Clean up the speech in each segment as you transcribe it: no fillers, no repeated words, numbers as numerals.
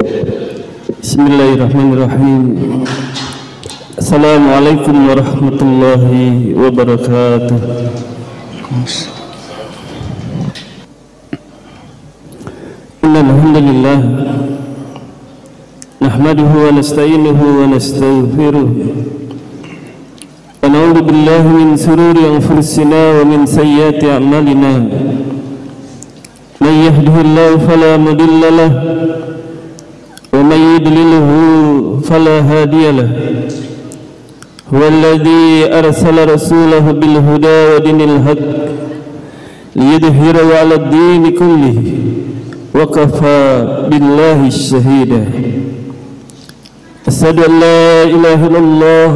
Bismillahirrahmanirrahim. Assalamualaikum warahmatullahi wabarakatuh. Innal hamdalillah nahmaduhu wa nasta'inuhu wa nastaghfiruh wa na'udzu billahi min shururi anfusina wa min sayyiati a'malina. Man yahdihillahu fala mudilla lahu wa man yudlilhu fala hadiya lahu. Huwa alladhi arsala rasulahu bil huda wa dinil haqq liyudhhirahu 'ala ad-dini kullihi wa kafaa billahi shahida. Asyhadu an la ilaha illallah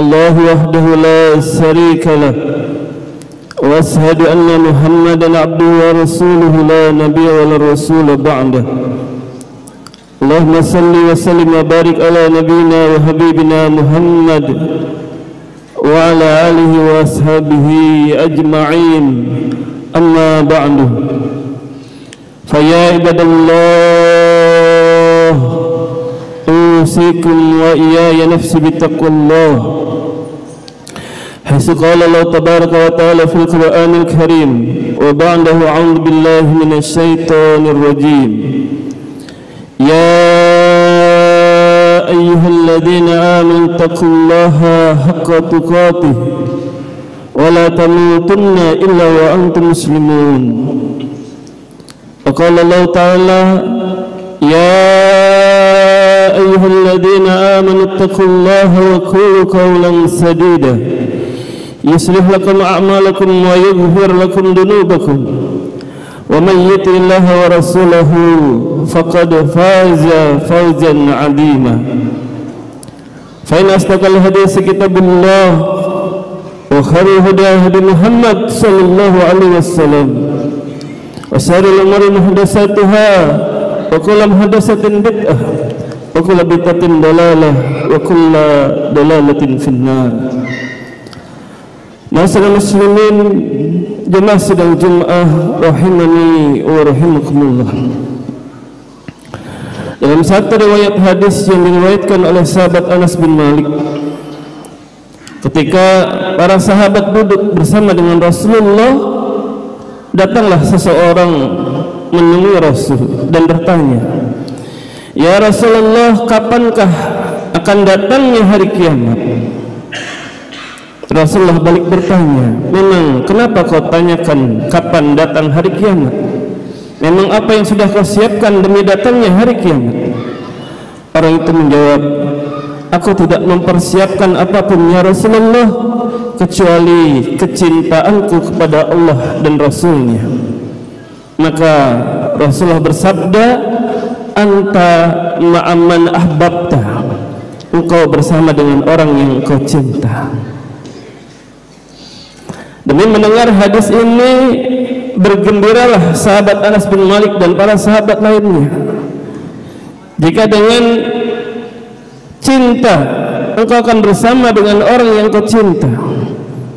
Allahu wahdahu la syarika lah wa asyhadu anna Muhammadan abduhu wa rasuluhu la nabiyya wa la rasula ba'dah. Allahumma salli wa sallim wa barik ala nabiyyina wa habibina Muhammad wa ala alihi wa ashabihi ajma'in, amma ba'du. Fa ya ibadallah, usikum wa iyaya nafsi bittaqwallah. Haitsu qala Allah tabaraka wa ta'ala fil Qur'anil Karim wa ba'dahu a'udzu billahi minasy syaithanir rajim. Ya ayyuhalladzina amanu taqullaha haqqa tuqatih wa la tamutunna illa wa antum muslimun. Wa qala Allah ta'ala ya ayyuhalladzina amanu taqullaha wa qulu qawlan sadida yuslih lakum a'malakum wa yaghfir lakum dhunubakum wa man yuti'illaha wa rasulahu faqad faza fawzan 'azima. Fa in asdaqal hadits kitabullah wa khairul huda hadi Muhammad sallallahu alaihi wasallam wa syarrul umuri muhdatsatuha wa kullu muhdatsatin bid'ah wa kullu bid'atin dalalah wa kullu dalalatin finnar. Masyaallah muslimin, jemaah sidang Jumat rahimani wa rahimakumullah. Dalam satu riwayat hadis yang diriwayatkan oleh sahabat Anas bin Malik, ketika para sahabat duduk bersama dengan Rasulullah, datanglah seseorang menemui Rasul dan bertanya, "Ya Rasulullah, kapankah akan datangnya hari kiamat?" Rasulullah balik bertanya, "Memang kenapa kau tanyakan kapan datang hari kiamat? Memang apa yang sudah kau siapkan demi datangnya hari kiamat?" Orang itu menjawab, "Aku tidak mempersiapkan apapun ya Rasulullah, kecuali kecintaanku kepada Allah dan Rasulnya." Maka Rasulullah bersabda, "Anta ma'amman ahbabta." Engkau bersama dengan orang yang engkau cinta. Demi mendengar hadis ini, bergembiralah sahabat Anas bin Malik dan para sahabat lainnya. Jika dengan cinta engkau akan bersama dengan orang yang kau cinta,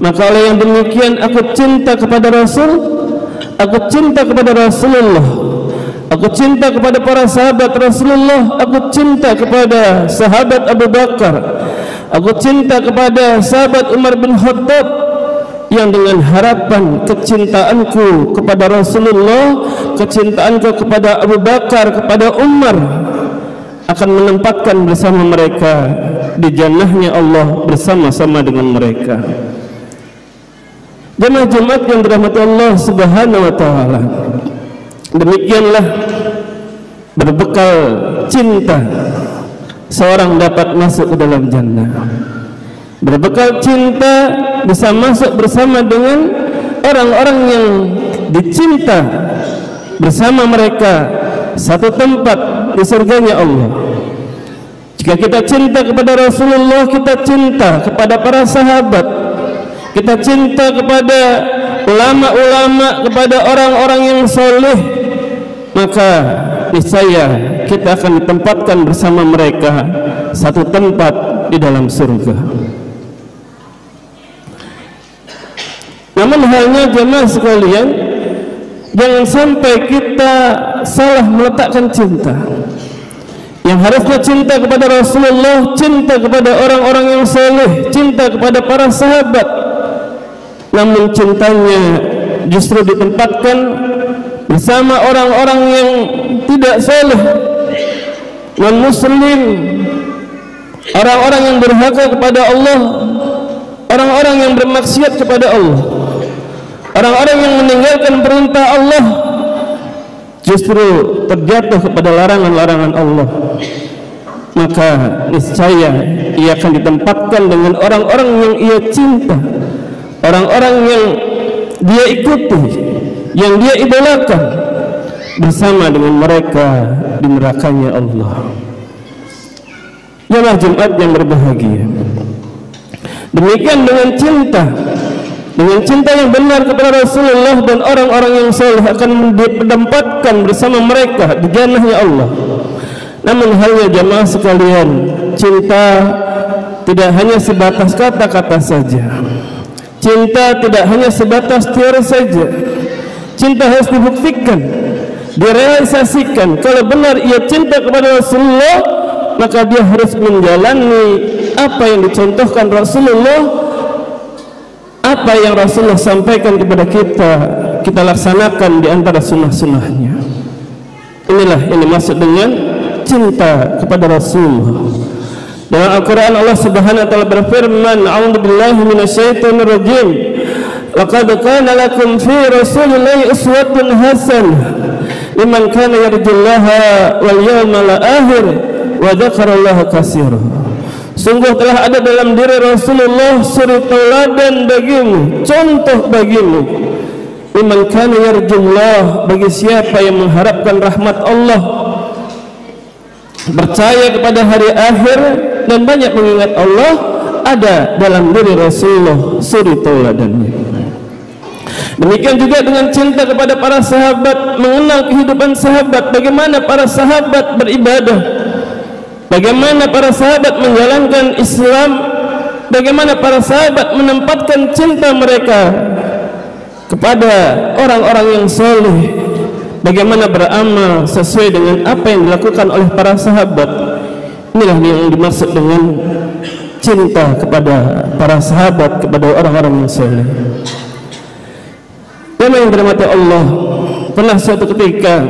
maka oleh yang demikian aku cinta kepada Rasul, aku cinta kepada Rasulullah, aku cinta kepada para sahabat Rasulullah, aku cinta kepada sahabat Abu Bakar, aku cinta kepada sahabat Umar bin Khattab, yang dengan harapan kecintaanku kepada Rasulullah, kecintaanku kepada Abu Bakar, kepada Umar akan menempatkan bersama mereka di jannahnya Allah bersama-sama dengan mereka. Jemaah Jumat yang dirahmati Allah Subhanahu wa taala, demikianlah berbekal cinta seorang dapat masuk ke dalam jannah. Berbekal cinta bisa masuk bersama dengan orang-orang yang dicinta, bersama mereka satu tempat di surganya Allah. Jika kita cinta kepada Rasulullah, kita cinta kepada para sahabat, kita cinta kepada ulama-ulama, kepada orang-orang yang soleh, maka niscaya kita akan ditempatkan bersama mereka satu tempat di dalam surga. Namun halnya jemaah sekalian, jangan sampai kita salah meletakkan cinta. Yang harusnya cinta kepada Rasulullah, cinta kepada orang-orang yang saleh, cinta kepada para sahabat, namun cintanya justru ditempatkan bersama orang-orang yang tidak saleh, non-muslim, orang-orang yang durhaka kepada Allah, orang-orang yang bermaksiat kepada Allah, orang-orang yang meninggalkan perintah Allah, justru terjatuh kepada larangan-larangan Allah. Maka niscaya ia akan ditempatkan dengan orang-orang yang ia cinta, orang-orang yang dia ikuti, yang dia idolakan, bersama dengan mereka di nerakanya Allah. Jemaah Jumat yang berbahagia, demikian dengan cinta yang benar kepada Rasulullah dan orang-orang yang saleh akan ditempatkan bersama mereka di jannahnya Allah. Namun halnya jemaah sekalian, cinta tidak hanya sebatas kata-kata saja, cinta tidak hanya sebatas teori saja. Cinta harus dibuktikan, direalisasikan. Kalau benar ia cinta kepada Rasulullah, maka dia harus menjalani apa yang dicontohkan Rasulullah, apa yang Rasulullah sampaikan kepada kita, kita laksanakan di antara sunnah-sunnahnya. Inilah yang dimaksud dengan cinta kepada Rasulullah. Dalam Al-Quran Allah Subhanahu wa Ta'ala berfirman, A'udzubillahi minasyaitonir rajim, laqad kana lakum fi Rasulillahi uswatun hasanah liman kana yarjullaha wal yawmal akhir wa dzakarallaha katsiran. Sungguh telah ada dalam diri Rasulullah suri tauladan bagimu, contoh bagimu, liman kana yarjullah, bagi siapa yang mengharapkan rahmat Allah, percaya kepada hari akhir dan banyak mengingat Allah, ada dalam diri Rasulullah suri tauladannya. Demikian juga dengan cinta kepada para sahabat, mengenal kehidupan sahabat, bagaimana para sahabat beribadah, bagaimana para sahabat menjalankan Islam, bagaimana para sahabat menempatkan cinta mereka kepada orang-orang yang saleh, bagaimana beramal sesuai dengan apa yang dilakukan oleh para sahabat. Inilah yang dimaksud dengan cinta kepada para sahabat, kepada orang-orang yang saleh. Yang dirahmati Allah, pernah suatu ketika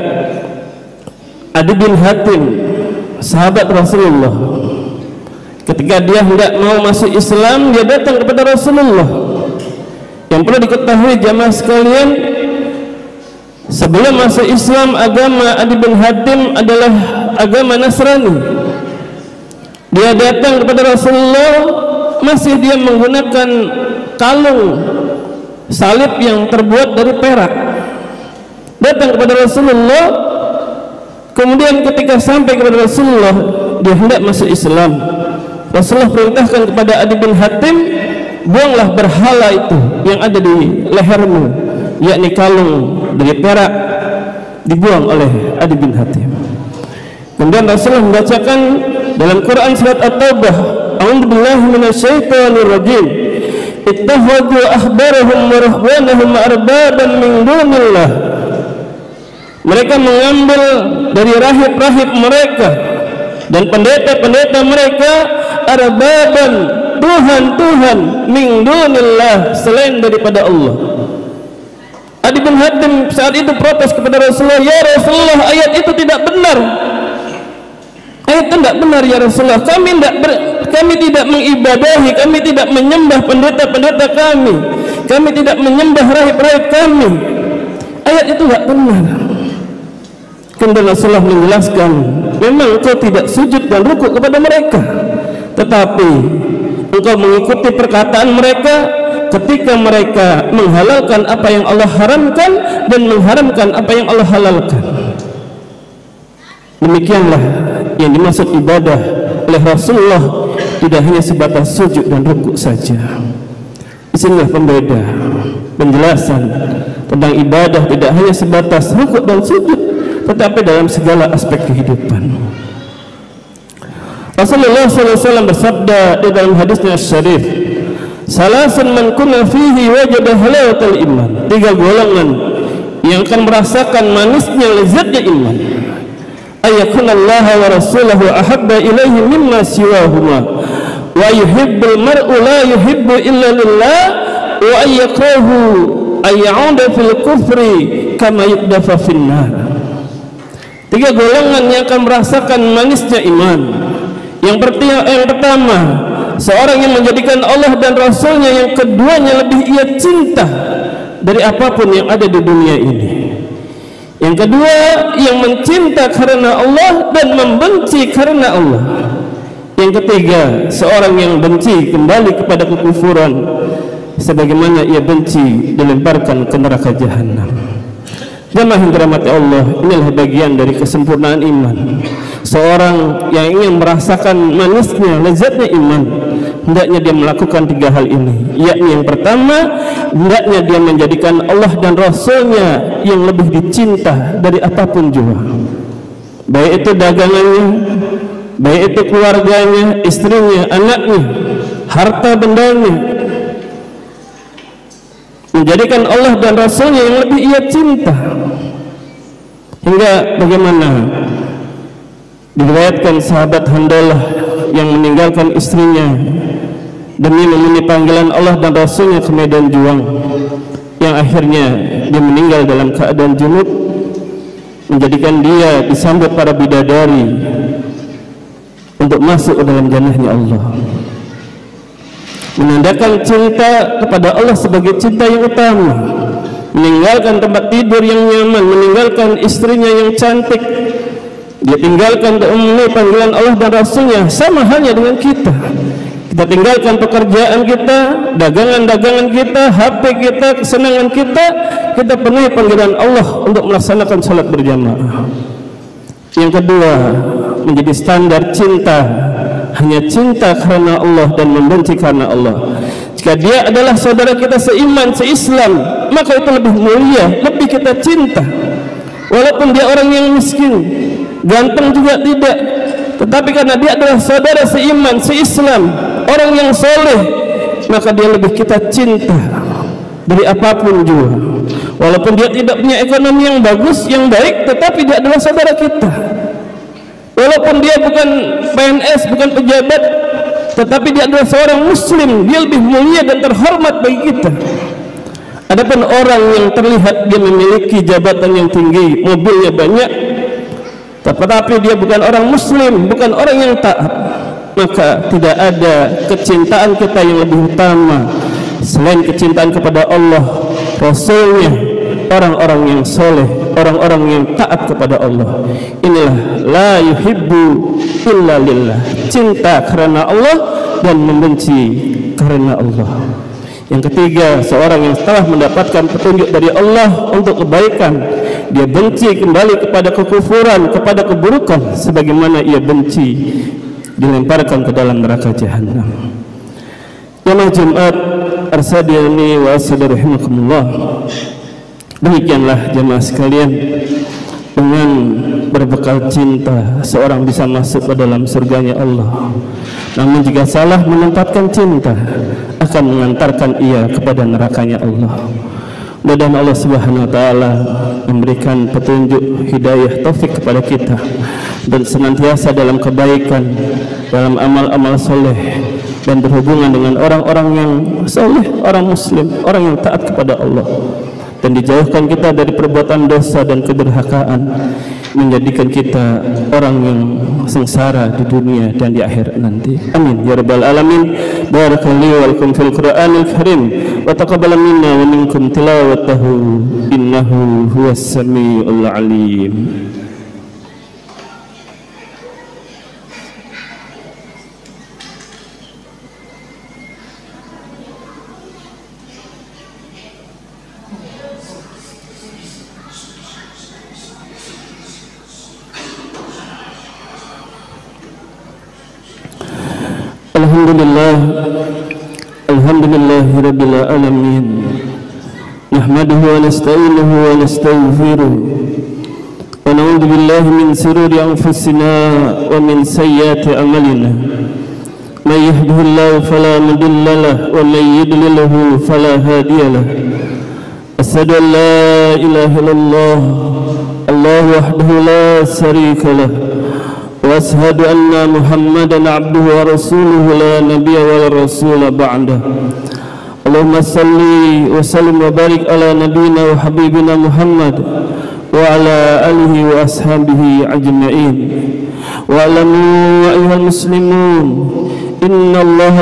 Adi bin Hatim, sahabat Rasulullah, ketika dia hendak mau masuk Islam, dia datang kepada Rasulullah. Yang perlu diketahui jamaah sekalian, sebelum masuk Islam, agama Adi bin Hatim adalah agama Nasrani. Dia datang kepada Rasulullah, masih dia menggunakan kalung salib yang terbuat dari perak. Datang kepada Rasulullah, kemudian ketika sampai kepada Rasulullah, dia hendak masuk Islam. Rasulullah perintahkan kepada Adi bin Hatim, buanglah berhala itu yang ada di lehermu, yakni kalung dari perak, dibuang oleh Adi bin Hatim. Kemudian Rasulullah membacakan dalam Quran surat At-Taubah, A'udzubillahi minasyaitonir rajim, ittakhadhu ahbarahum wa ruhbanahum arbaban min dunillah. Mereka mengambil dari rahib-rahib mereka dan pendeta-pendeta mereka arbaban, Tuhan-Tuhan, min dunillah, selain daripada Allah. Adi bin Hatim saat itu protes kepada Rasulullah, ya Rasulullah, ayat itu tidak benar. Ayat itu tidak benar ya Rasulullah. Kami tidak mengibadahi, kami tidak menyembah pendeta-pendeta kami, kami tidak menyembah rahib-rahib kami. Ayat itu tidak benar. Kemudian Rasulullah menjelaskan, memang engkau tidak sujud dan rukuk kepada mereka, tetapi engkau mengikuti perkataan mereka ketika mereka menghalalkan apa yang Allah haramkan dan mengharamkan apa yang Allah halalkan. Demikianlah yang dimaksud ibadah oleh Rasulullah, tidak hanya sebatas sujud dan rukuk saja. Disinilah pembeda, penjelasan tentang ibadah tidak hanya sebatas rukuk dan sujud, tetapi dalam segala aspek kehidupan. Rasulullah SAW bersabda di dalam hadisnya syarif, salasun man kunna fihi wajada halawatal iman. 3 golongan yang akan merasakan manisnya lezatnya iman. ayakuna Allah wa rasuluhu ahabba ilaihi mimma siwahuma wa yuhibbul mar'u la yuhibbu illa lillah wa ayyakrahu ayyauda fil kufri kama yukdafa finnar. Tiga golongan yang akan merasakan manisnya iman. Yang pertama, seorang yang menjadikan Allah dan Rasulnya, yang keduanya lebih ia cinta dari apapun yang ada di dunia ini. Yang kedua, yang mencinta karena Allah dan membenci karena Allah. Yang ketiga, seorang yang benci kembali kepada kekufuran sebagaimana ia benci dilemparkan ke neraka jahanam. Jemaah yang dirahmati Allah, inilah bagian dari kesempurnaan iman. Seorang yang ingin merasakan manisnya, lezatnya iman, hendaknya dia melakukan tiga hal ini, yakni yang pertama, hendaknya dia menjadikan Allah dan Rasulnya yang lebih dicinta dari apapun juga, baik itu dagangannya, baik itu keluarganya, istrinya, anaknya, harta bendanya. Menjadikan Allah dan Rasulnya yang lebih ia cinta, hingga bagaimana diriwayatkan sahabat Handalah yang meninggalkan istrinya demi memenuhi panggilan Allah dan Rasulnya ke medan juang, yang akhirnya dia meninggal dalam keadaan junub, menjadikan dia disambut para bidadari untuk masuk ke dalam jannahnya Allah, menandakan cinta kepada Allah sebagai cinta yang utama. Meninggalkan tempat tidur yang nyaman, meninggalkan istrinya yang cantik, dia tinggalkan untuk memenuhi panggilan Allah dan Rasulnya. Sama halnya dengan kita, kita tinggalkan pekerjaan kita, dagangan-dagangan kita, HP kita, kesenangan kita, kita penuhi panggilan Allah untuk melaksanakan salat berjamaah. Yang kedua, menjadi standar cinta hanya cinta karena Allah dan membenci karena Allah. Jika dia adalah saudara kita seiman, seislam, maka itu lebih mulia, lebih kita cinta. Walaupun dia orang yang miskin, ganteng juga tidak, tetapi karena dia adalah saudara seiman, seislam, orang yang soleh, maka dia lebih kita cinta dari apapun juga. Walaupun dia tidak punya ekonomi yang bagus, yang baik, tetapi dia adalah saudara kita. Walaupun dia bukan PNS, bukan pejabat, tetapi dia adalah seorang muslim, dia lebih mulia dan terhormat bagi kita. Adapun orang yang terlihat dia memiliki jabatan yang tinggi, mobilnya banyak, tetapi dia bukan orang muslim, bukan orang yang taat, maka tidak ada kecintaan kita yang lebih utama selain kecintaan kepada Allah, Rasulnya, orang-orang yang soleh, orang-orang yang taat kepada Allah. Inilah la yuhibbu illa lillah, cinta karena Allah dan membenci karena Allah. Yang ketiga, seorang yang setelah mendapatkan petunjuk dari Allah untuk kebaikan, dia benci kembali kepada kekufuran, kepada keburukan sebagaimana ia benci dilemparkan ke dalam neraka jahanam. Jemaah Jumat arsadiyani wa assadarahimakumullah, demikianlah jemaah sekalian, dengan berbekal cinta seorang bisa masuk ke dalam surganya Allah. Namun jika salah menempatkan cinta, akan mengantarkan ia kepada nerakanya Allah. Mudah-mudahan Allah Subhanahu wa taala memberikan petunjuk, hidayah, taufik kepada kita, dan senantiasa dalam kebaikan, dalam amal-amal soleh, dan berhubungan dengan orang-orang yang soleh, orang muslim, orang yang taat kepada Allah, dan dijauhkan kita dari perbuatan dosa dan kedurhakaan, menjadikan kita orang yang sengsara di dunia dan di akhirat nanti. Amin ya rabbal alamin. Barakallahu wa lakum fil Qur'anil Karim wa taqabbal minna wa minkum tilawatahu innahu huwas samiul alim. Alhamdulillahi rabbil alamin. Nahmaduhu wa nasta'inuhu wa nastaghfiruh wa na'udzu billahi min shururi anfusina wa min sayyiati a'malina. May yahdihillahu fala mudilla lahu wa may yudlilhu fala hadiya lahu. Asyhadu an la ilaha illallah الله وحده لا شريك له وأشهد أن محمدا عبده ورسوله لا نبي ولا رسول بعده اللهم صل وسلم وبارك على نبينا وحبيبنا محمد وعلى آله وأصحابه أجمعين واعلموا أيها المسلمون إن الله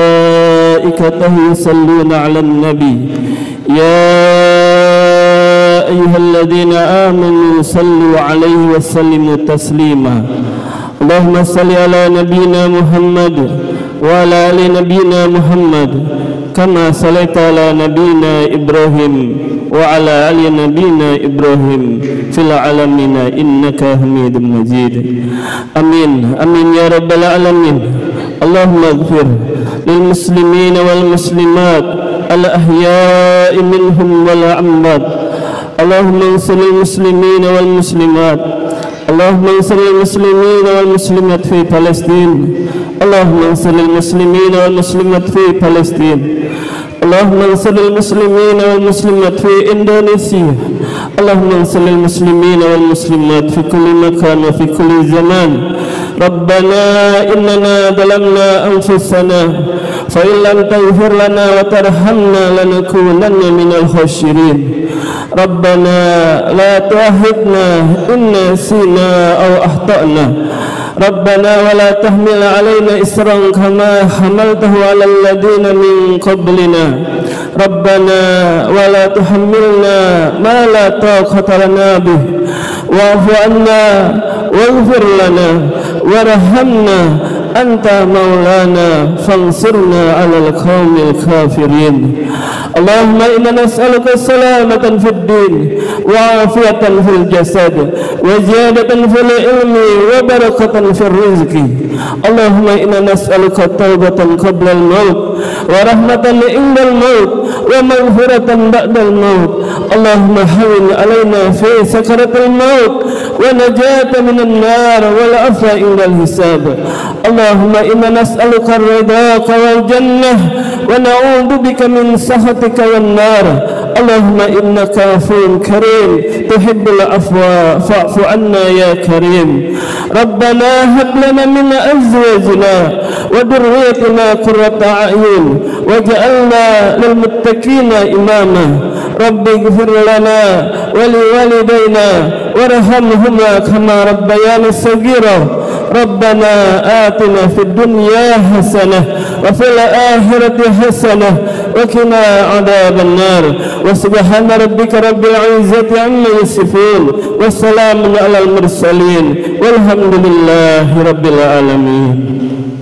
وملائكته يصلون على النبي يا أيها الذين آمنوا صلوا عليه وسلموا تسليما اللهم صل على نبينا محمد وعلى آل نبينا محمد كما صليت على نبينا إبراهيم وعلى آل نبينا إبراهيم في العالمين إنك حميد مجيد آمين آمين يا رب العالمين اللهم اغفر للمسلمين والمسلمات الأحياء منهم والأموات اللهم انصر المسلمين والمسلمات اللهم انصر المسلمين والمسلمات في فلسطين اللهم انصر المسلمين والمسلمات في فلسطين اللهم انصر المسلمين والمسلمات في إندونيسيا اللهم انصر المسلمين والمسلمات في كل مكان وفي كل زمان ربنا إننا ظلمنا أنفسنا فإن لم تغفر لنا وترحمنا لنكونن من الخاسرين ربنا لا تؤاخذنا إن نسينا أو أخطأنا ربنا ولا تحمل علينا إصرا كما حملته على الذين من قبلنا ربنا ولا تحملنا ما لا طاقة لنا به واعف عنا واغفر لنا وارحمنا أنت مولانا فانصرنا على القوم الكافرين اللهم إنا نسألك سلامة في الدين وعافية في الجسد وزيادة في العلم وبركة في الرزق اللهم إنا نسألك توبة قبل الموت ورحمة عند الموت ومغفرة بعد الموت اللهم هون علينا في سكرة الموت ونجاة من النار والعفو عند الحساب اللهم إنا نسألك رضاك والجنة ونعوذ بك من سخطك والنار اللهم إنك عفو كريم تحب العفو فاعف عنا يا كريم ربنا هب لنا من أزواجنا وذريتنا قرة أعين واجعلنا للمتقين إماما رب اغفر لنا ولوالدينا وارحمهما كما ربيانا صغيرا ربنا آتنا في الدنيا حسنة وفي الآخرة حسنة وقنا عذاب النار وسبحان ربك رب العزة عما يصفون والسلام على المرسلين والحمد لله رب العالمين.